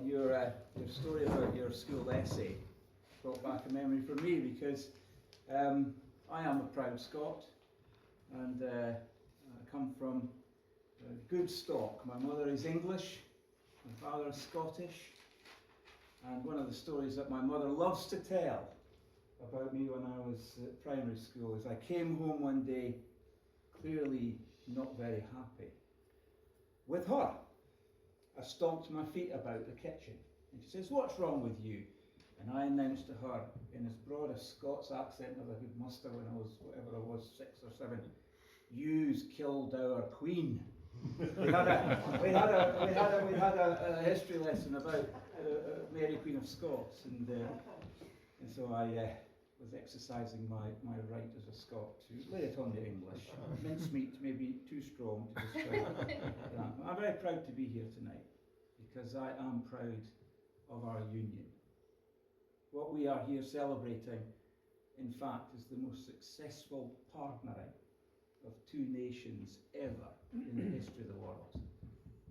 Your story about your school essay brought back a memory for me because I am a proud Scot and I come from good stock. My mother is English, my father is Scottish, and one of the stories that my mother loves to tell about me when I was at primary school is I came home one day clearly not very happy with her. I stomped my feet about the kitchen and she says, "What's wrong with you?" And I announced to her in as broad a Scots accent as I could muster when I was, whatever I was, 6 or 7, "You's killed our queen." we had a history lesson about Mary Queen of Scots, and so I was exercising my right as a Scot to lay it on the English. Mincemeat may be too strong to describe that. I'm very proud to be here tonight because I am proud of our union. What we are here celebrating, in fact, is the most successful partnering of two nations ever in the history of the world.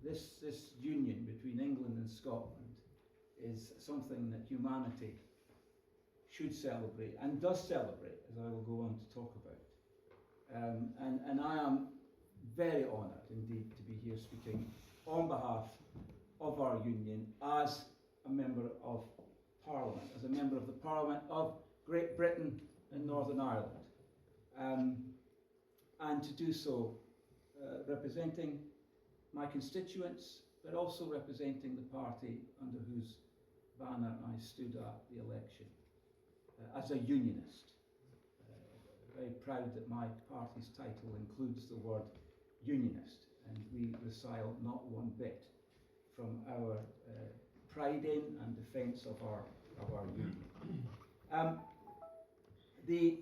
This union between England and Scotland is something that humanity should celebrate and does celebrate, as I will go on to talk about. And I am very honoured indeed to be here speaking on behalf of our union as a member of Parliament, as a member of the Parliament of Great Britain and Northern Ireland, and to do so representing my constituents, but also representing the party under whose banner I stood at the election. As a unionist, very proud that my party's title includes the word unionist, and we resile not one bit from our pride in and defence of our union. The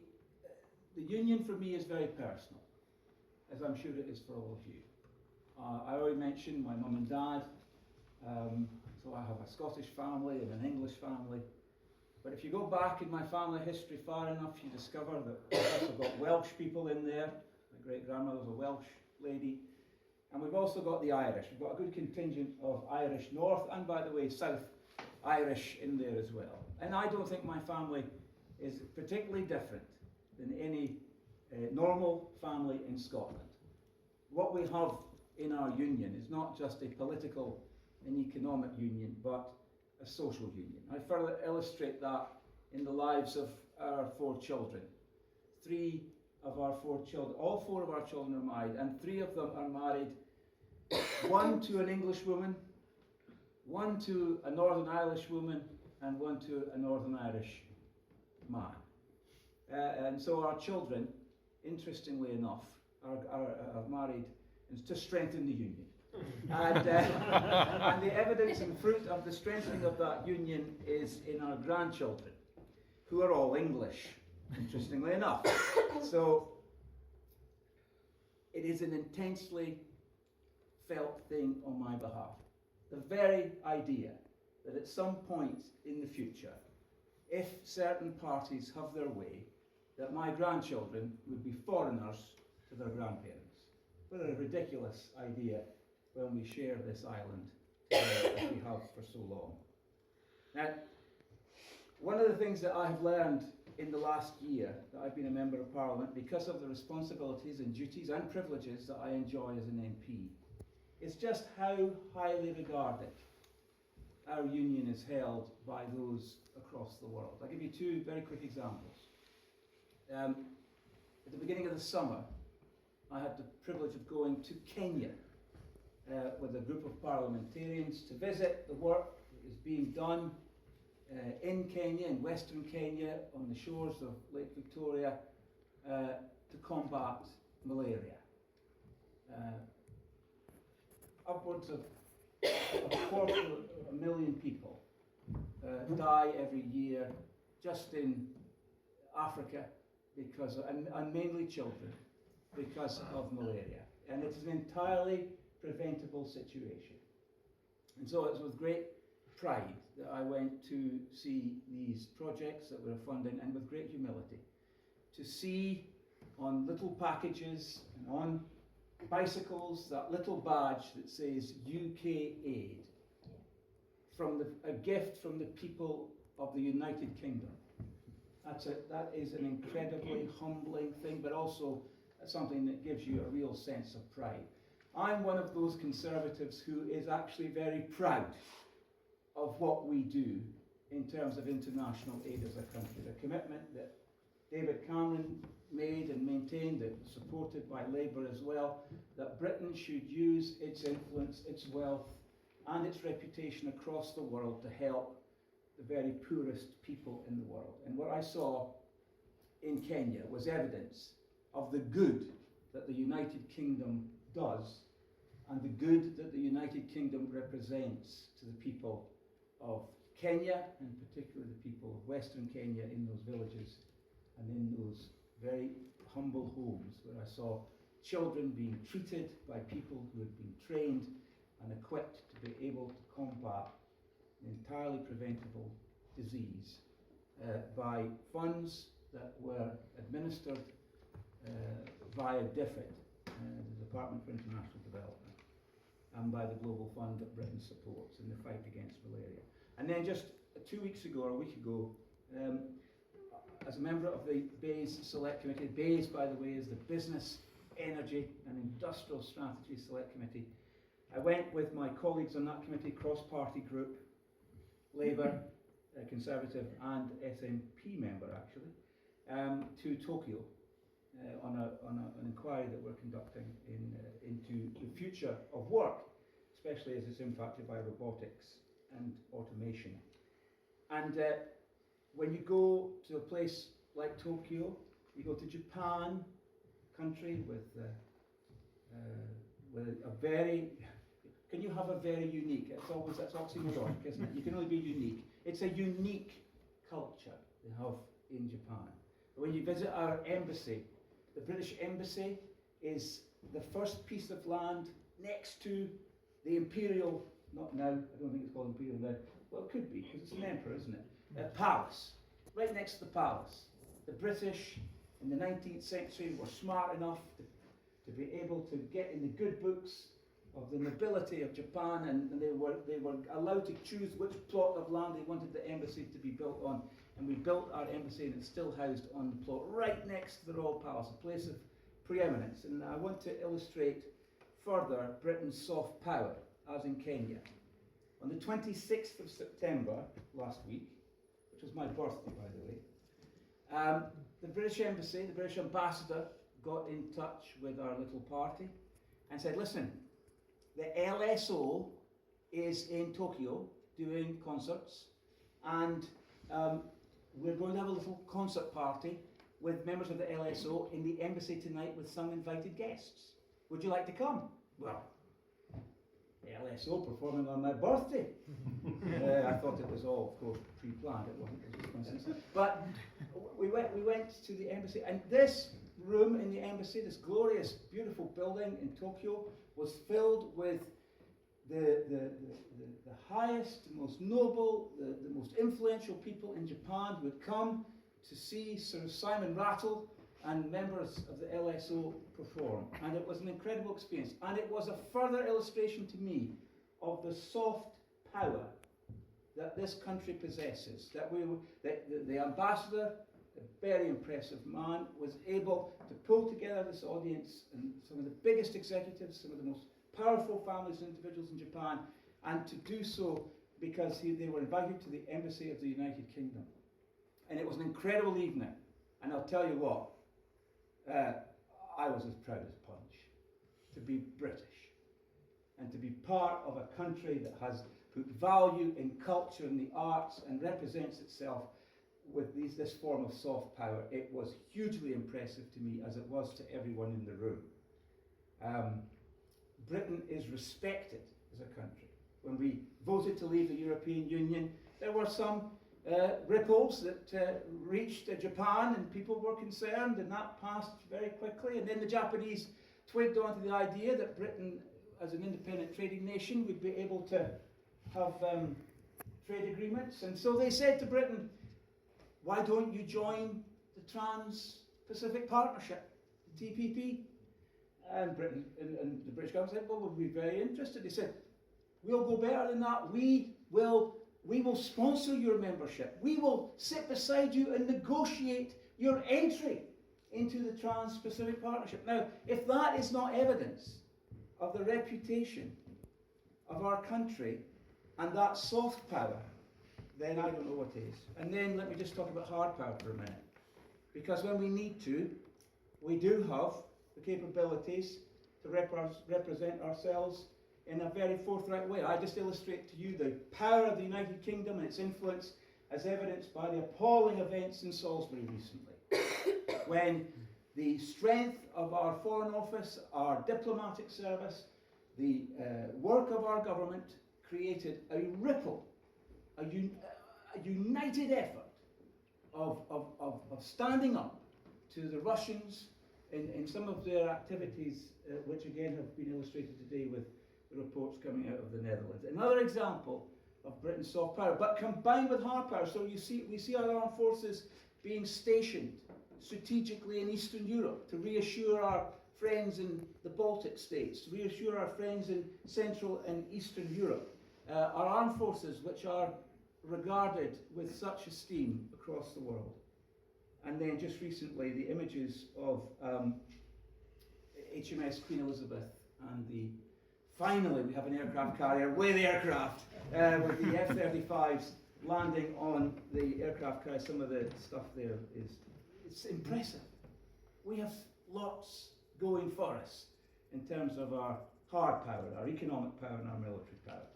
union for me is very personal, as I'm sure it is for all of you. I already mentioned my mum and dad, so I have a Scottish family and an English family. But if you go back in my family history far enough, you discover that we've also got Welsh people in there. My great-grandmother was a Welsh lady. And we've also got the Irish. We've got a good contingent of Irish North and, by the way, South Irish in there as well. And I don't think my family is particularly different than any normal family in Scotland. What we have in our union is not just a political and economic union, but a social union. I further illustrate that in the lives of our 4 children. 3 of our 4 children, all 4 of our children are married, and 3 of them are married, 1 to an English woman, 1 to a Northern Irish woman, and 1 to a Northern Irish man. And so our children, interestingly enough, are married to strengthen the union. And the evidence and fruit of the strengthening of that union is in our grandchildren, who are all English, interestingly enough. So it is an intensely felt thing on my behalf. The very idea that at some point in the future, if certain parties have their way, that my grandchildren would be foreigners to their grandparents. What a ridiculous idea when we share this island as we have for so long. Now, one of the things that I have learned in the last year that I've been a Member of Parliament, because of the responsibilities and duties and privileges that I enjoy as an MP, is just how highly regarded our union is held by those across the world. I'll give you 2 very quick examples. At the beginning of the summer, I had the privilege of going to Kenya with a group of parliamentarians to visit the work that is being done in Kenya, in Western Kenya, on the shores of Lake Victoria, to combat malaria. Upwards of 250,000 people die every year just in Africa because, and mainly children, because of malaria. And it's an entirely preventable situation. And so it was with great pride that I went to see these projects that we're funding, and with great humility, to see on little packages and on bicycles that little badge that says UK Aid. a gift from the people of the United Kingdom. That is an incredibly humbling thing, but also something that gives you a real sense of pride. I'm one of those Conservatives who is actually very proud of what we do in terms of international aid as a country. The commitment that David Cameron made and maintained, that was supported by Labour as well, that Britain should use its influence, its wealth, and its reputation across the world to help the very poorest people in the world. And what I saw in Kenya was evidence of the good that the United Kingdom does and the good that the United Kingdom represents to the people of Kenya, and particularly the people of Western Kenya in those villages and in those very humble homes where I saw children being treated by people who had been trained and equipped to be able to combat an entirely preventable disease by funds that were administered via DFID, the Department for International Development, and by the Global Fund that Britain supports in the fight against malaria. And then just 2 weeks ago, or a week ago, as a member of the BEIS Select Committee, BEIS, by the way, is the Business, Energy and Industrial Strategy Select Committee, I went with my colleagues on that committee, cross-party group, Labour, Conservative and SNP member actually, to Tokyo on an inquiry that we're conducting into the future of work, especially as it's impacted by robotics and automation. And when you go to a place like Tokyo, you go to Japan, country with a very, can you have a very unique, that's oxymoronic, isn't it? You can only be unique. It's a unique culture they have in Japan. But when you visit our embassy, the British Embassy is the first piece of land next to the Imperial, not now, I don't think it's called Imperial now, well it could be, because it's an emperor, isn't it? Palace, right next to the palace. The British in the 19th century were smart enough to be able to get in the good books of the nobility of Japan, and they were allowed to choose which plot of land they wanted the embassy to be built on. And we built our embassy, and it's still housed on the plot right next to the Royal Palace, a place of preeminence. And I want to illustrate further Britain's soft power, as in Kenya. On the 26th of September last week, which was my birthday, by the way, the British Embassy, the British ambassador, got in touch with our little party and said, listen, the LSO is in Tokyo doing concerts, and we're going to have a little concert party with members of the LSO in the embassy tonight with some invited guests. Would you like to come? Well, LSO performing on my birthday. I thought it was all, of course, pre-planned. It wasn't, it was just coincidence. But we went to the embassy, and this room in the embassy, this glorious, beautiful building in Tokyo, was filled with the highest, the most noble, the most influential people in Japan who had come to see Sir Simon Rattle and members of the LSO perform. And it was an incredible experience. And it was a further illustration to me of the soft power that this country possesses. That the ambassador, a very impressive man, was able to pull together this audience and some of the biggest executives, some of the most powerful families and individuals in Japan, and to do so because they were invited to the Embassy of the United Kingdom. And it was an incredible evening. And I'll tell you what, I was as proud as Punch to be British and to be part of a country that has put value in culture and the arts and represents itself with this form of soft power. It was hugely impressive to me, as it was to everyone in the room. Britain is respected as a country. When we voted to leave the European Union, there were some ripples that reached Japan, and people were concerned, and that passed very quickly. And then the Japanese twigged onto the idea that Britain, as an independent trading nation, would be able to have trade agreements. And so they said to Britain, why don't you join the Trans-Pacific Partnership, the TPP? And Britain and the British government said, well, we'd be very interested. They said, We'll go better than that. We will sponsor your membership. We will sit beside you and negotiate your entry into the Trans-Pacific Partnership. Now, if that is not evidence of the reputation of our country and that soft power, then I don't know what is. And then let me just talk about hard power for a minute. Because when we need to, we do have the capabilities to represent ourselves in a very forthright way. I just illustrate to you the power of the United Kingdom and its influence as evidenced by the appalling events in Salisbury recently, when the strength of our Foreign Office, our diplomatic service, the work of our government created a ripple, a united effort of standing up to the Russians in some of their activities, which again have been illustrated today with the reports coming out of the Netherlands. Another example of Britain's soft power, but combined with hard power. So we see our armed forces being stationed strategically in Eastern Europe to reassure our friends in the Baltic states, to reassure our friends in Central and Eastern Europe. Our armed forces, which are regarded with such esteem across the world. And then just recently, the images of HMS Queen Elizabeth and finally we have an aircraft carrier with aircraft, with the F-35s landing on the aircraft carrier. Some of the stuff there it's impressive. We have lots going for us in terms of our hard power, our economic power and our military power.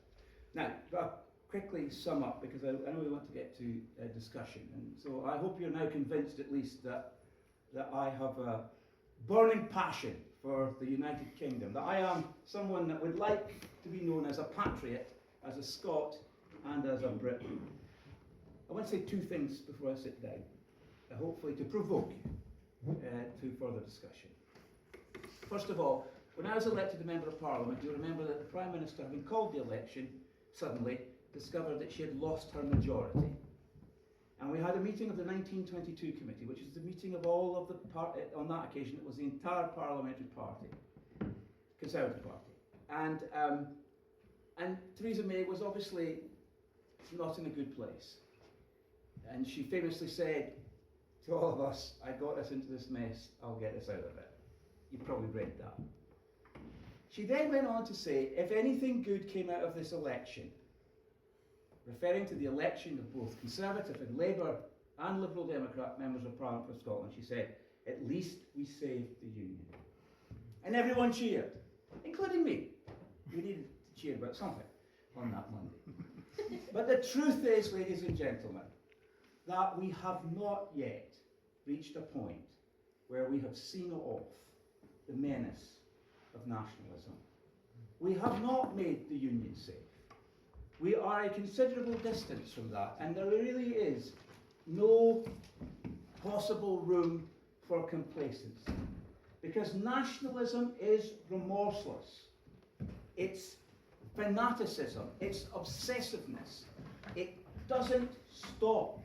Now, I'll quickly sum up because I know we want to get to discussion, and so I hope you're now convinced at least that I have a burning passion for the United Kingdom, that I am someone that would like to be known as a patriot, as a Scot and as a Brit. I want to say two things before I sit down, hopefully to provoke you to further discussion. First of all, when I was elected a Member of Parliament, you'll remember that the Prime Minister, having called the election, suddenly discovered that she had lost her majority. And we had a meeting of the 1922 Committee, which is the meeting of all of the on that occasion, it was the entire parliamentary party, Conservative Party. And Theresa May was obviously not in a good place. And she famously said to all of us, I got us into this mess, I'll get us out of it. You probably read that. She then went on to say, if anything good came out of this election, referring to the election of both Conservative and Labour and Liberal Democrat members of Parliament for Scotland, she said, at least we saved the Union. And everyone cheered, including me. We needed to cheer about something on that Monday. But the truth is, ladies and gentlemen, that we have not yet reached a point where we have seen off the menace of nationalism. We have not made the Union safe. We are a considerable distance from that, and there really is no possible room for complacency. Because nationalism is remorseless. It's fanaticism, it's obsessiveness. It doesn't stop.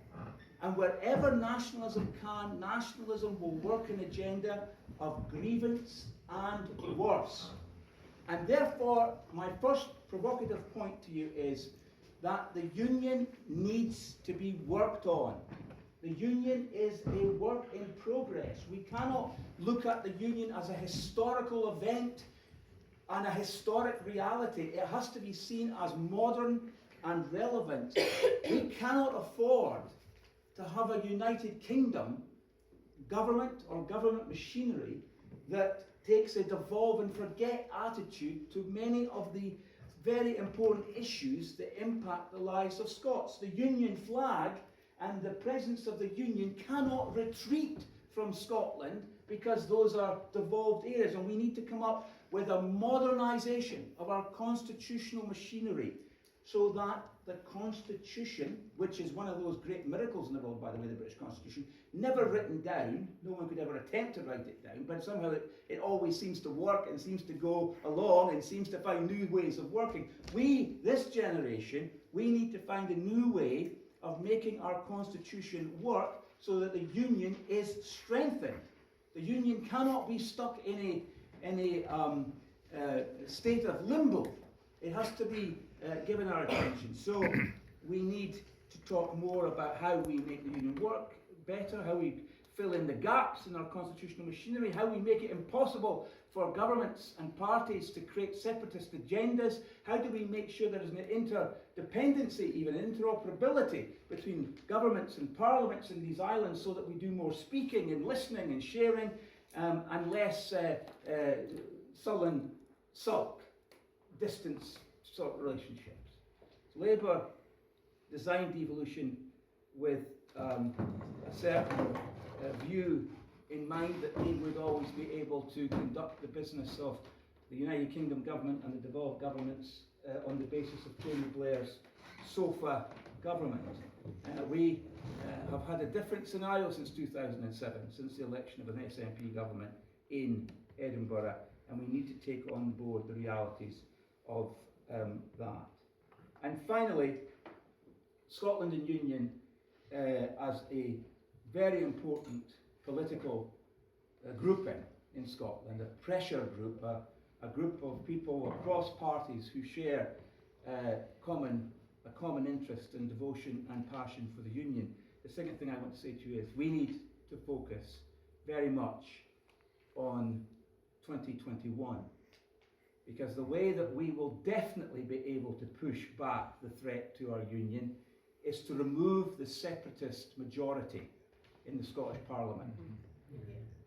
And wherever nationalism can, nationalism will work an agenda of grievance and worse. And therefore, my first provocative point to you is that the Union needs to be worked on. The Union is a work in progress. We cannot look at the Union as a historical event and a historic reality. It has to be seen as modern and relevant. We cannot afford to have a United Kingdom government or government machinery that takes a devolve and forget attitude to many of the very important issues that impact the lives of Scots. The Union flag and the presence of the Union cannot retreat from Scotland because those are devolved areas, and we need to come up with a modernisation of our constitutional machinery so that the Constitution, which is one of those great miracles in the world, by the way, the British Constitution, never written down, no one could ever attempt to write it down, but somehow it always seems to work and seems to go along and seems to find new ways of working. We, this generation, we need to find a new way of making our Constitution work so that the Union is strengthened. The Union cannot be stuck in a state of limbo. It has to be given our attention. So we need to talk more about how we make the union work better, how we fill in the gaps in our constitutional machinery, how we make it impossible for governments and parties to create separatist agendas, how do we make sure there is an interdependency, even interoperability between governments and parliaments in these islands so that we do more speaking and listening and sharing and less sullen sulk, distance sort of relationships. So Labour designed devolution with a certain view in mind that they would always be able to conduct the business of the United Kingdom government and the devolved governments on the basis of Tony Blair's SOFA government. We have had a different scenario since 2007, since the election of an SNP government in Edinburgh, and we need to take on board the realities of that. And finally, Scotland and Union as a very important political grouping in Scotland, a pressure group, a group of people across parties who share a common interest and devotion and passion for the Union. The second thing I want to say to you is we need to focus very much on 2021, because the way that we will definitely be able to push back the threat to our Union is to remove the separatist majority in the Scottish Parliament.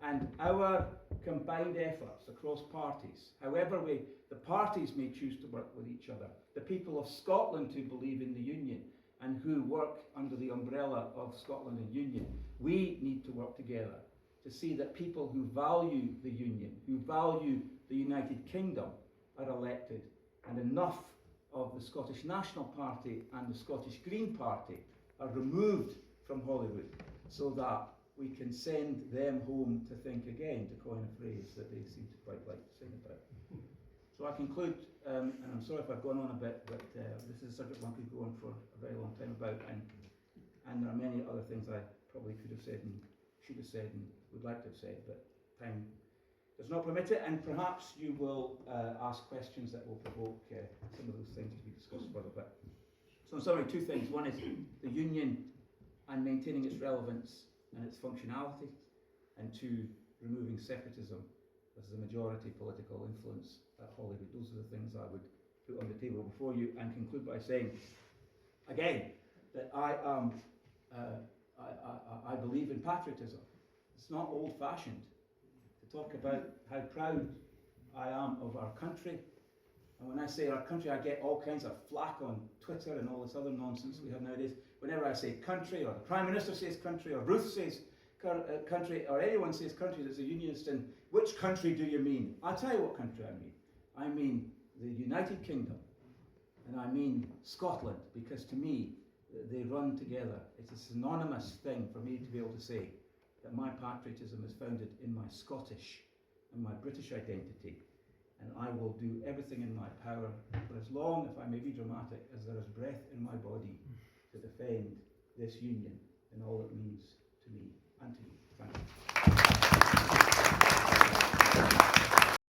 And our combined efforts across parties, however the parties may choose to work with each other, the people of Scotland who believe in the Union and who work under the umbrella of Scotland and Union, we need to work together to see that people who value the Union, who value the United Kingdom, are elected, and enough of the Scottish National Party and the Scottish Green Party are removed from Holyrood so that we can send them home to think again, to coin a phrase that they seem to quite like to sing about. So I conclude, and I'm sorry if I've gone on a bit, but this is a subject one could go on for a very long time about, and there are many other things I probably could have said and should have said and would like to have said, but time does not permit it, and perhaps you will ask questions that will provoke some of those things to be discussed further. But so in summary, two things. One is the Union and maintaining its relevance and its functionality, and two, removing separatism as the majority political influence at Holyrood. Those are the things I would put on the table before you, and conclude by saying, again, that I believe in patriotism. It's not old-fashioned to talk about how proud I am of our country. And when I say our country, I get all kinds of flack on Twitter and all this other nonsense we have nowadays. Whenever I say country, or the Prime Minister says country, or Ruth says country, or anyone says country that's a unionist, and which country do you mean? I'll tell you what country I mean. I mean the United Kingdom, and I mean Scotland, because to me, they run together. It's a synonymous thing for me to be able to say that my patriotism is founded in my Scottish and my British identity, and I will do everything in my power for as long, if I may be dramatic, as there is breath in my body to defend this union and all it means to me.